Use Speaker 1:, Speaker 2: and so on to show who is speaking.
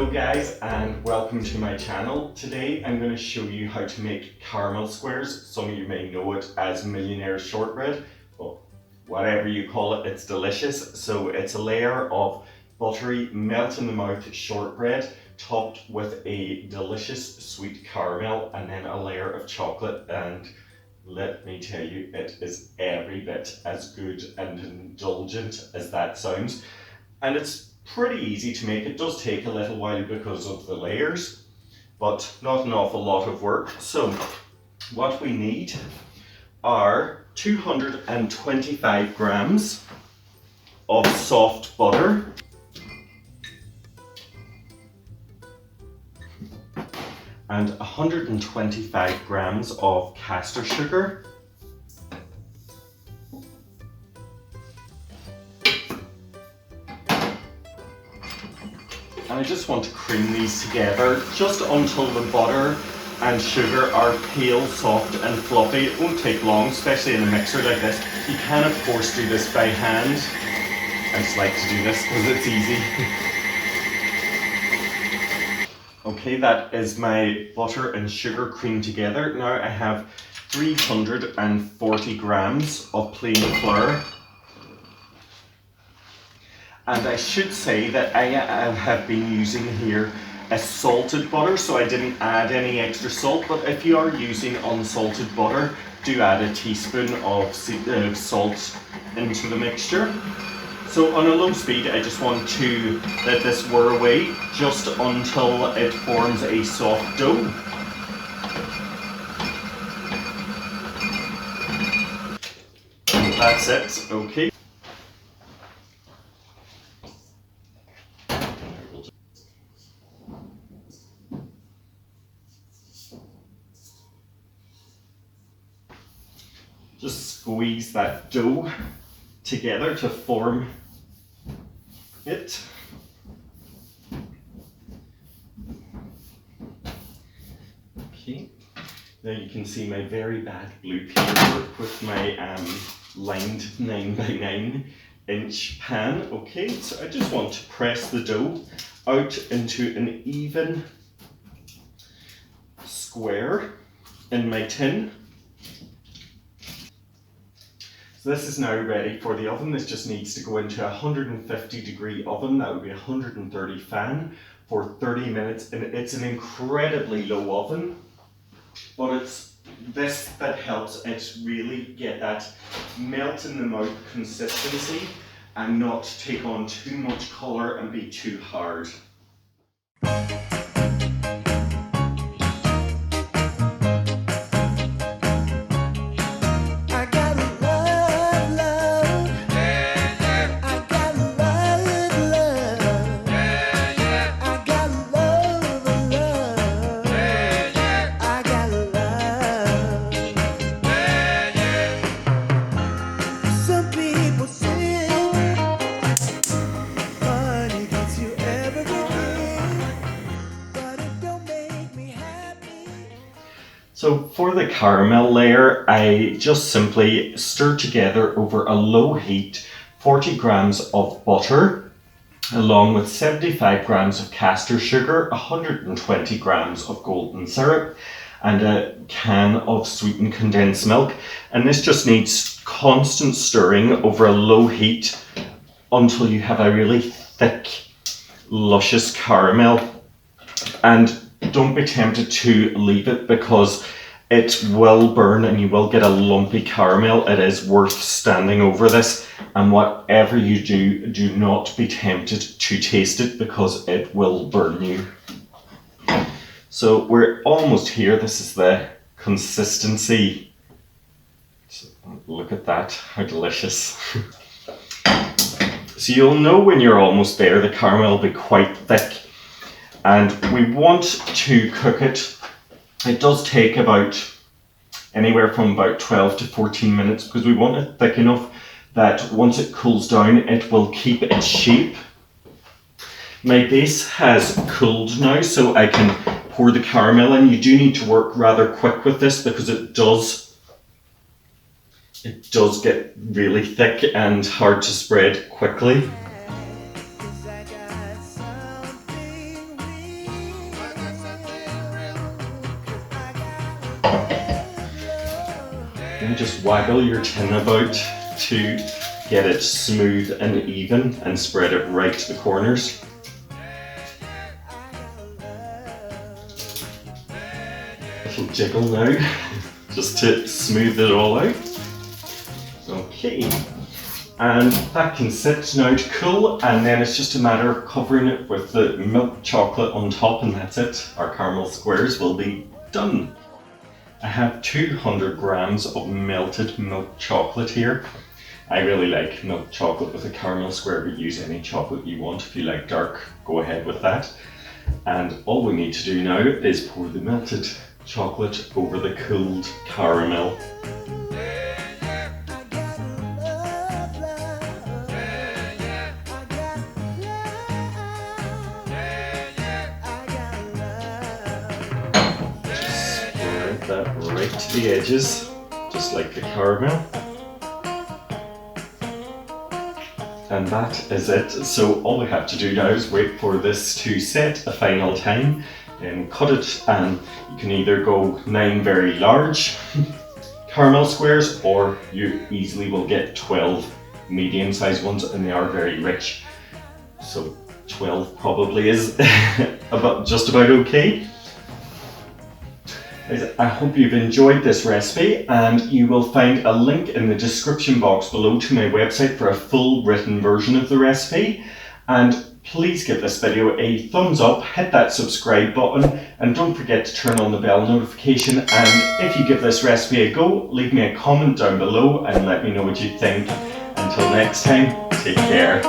Speaker 1: Hello guys and welcome to my channel. Today I'm going to show you how to make caramel squares. Some of you may know it as millionaire shortbread. Well, whatever you call it, it's delicious. So it's a layer of buttery, melt in the mouth shortbread topped with a delicious sweet caramel and then a layer of chocolate, and let me tell you, it is every bit as good and indulgent as that sounds. And it's pretty easy to make. It does take a little while because of the layers, but not an awful lot of work. So what we need are 225 grams of soft butter, and 125 grams of caster sugar, and I just want to cream these together just until the butter and sugar are pale, soft and fluffy. It won't take long, especially in a mixer like this. You can of course do this by hand. I just like to do this because it's easy. Okay, that is my butter and sugar creamed together. Now I have 340 grams of plain flour. And I should say that I have been using here a salted butter, so I didn't add any extra salt, but if you are using unsalted butter, do add a teaspoon of salt into the mixture. So on a low speed, I just want to let this whir away just until it forms a soft dough. And that's it, okay. Just squeeze that dough together to form it. Okay, now you can see my very bad blue paper with my lined 9x9 pan. Okay, so I just want to press the dough out into an even square in my tin. So this is now ready for the oven. This just needs to go into a 150-degree oven. That would be 130 fan for 30 minutes. And it's an incredibly low oven, but it's this that helps it really get that melt in the mouth consistency and not take on too much color and be too hard. So for the caramel layer, I just simply stir together over a low heat 40 grams of butter, along with 75 grams of caster sugar, 120 grams of golden syrup, and a can of sweetened condensed milk. And this just needs constant stirring over a low heat until you have a really thick, luscious caramel. And don't be tempted to leave it because it will burn and you will get a lumpy caramel. It is worth standing over this, and whatever you do, do not be tempted to taste it because it will burn you. So we're almost here. This is the consistency. So look at that, how delicious. So you'll know when you're almost there, the caramel will be quite thick. And we want to cook it. It does take about anywhere from about 12 to 14 minutes because we want it thick enough that once it cools down, it will keep its shape. My base has cooled now, so I can pour the caramel in. You do need to work rather quick with this because it does get really thick and hard to spread quickly. And just waggle your tin about to get it smooth and even and spread it right to the corners. Little jiggle now, just to smooth it all out. Okay, and that can sit now to cool, and then it's just a matter of covering it with the milk chocolate on top, and that's it. Our caramel squares will be done. I have 200 grams of melted milk chocolate here. I really like milk chocolate with a caramel square, but use any chocolate you want. If you like dark, go ahead with that. And all we need to do now is pour the melted chocolate over the cooled caramel. Just spread that right to the edges, just like the caramel. And that is it. So all we have to do now is wait for this to set a final time and cut it, and you can either go 9 very large caramel squares, or you easily will get 12 medium-sized ones, and they are very rich. So 12 probably is just about okay. I hope you've enjoyed this recipe, and you will find a link in the description box below to my website for a full written version of the recipe. And please give this video a thumbs up, hit that subscribe button, and don't forget to turn on the bell notification. And if you give this recipe a go, leave me a comment down below and let me know what you think. Until next time, take care.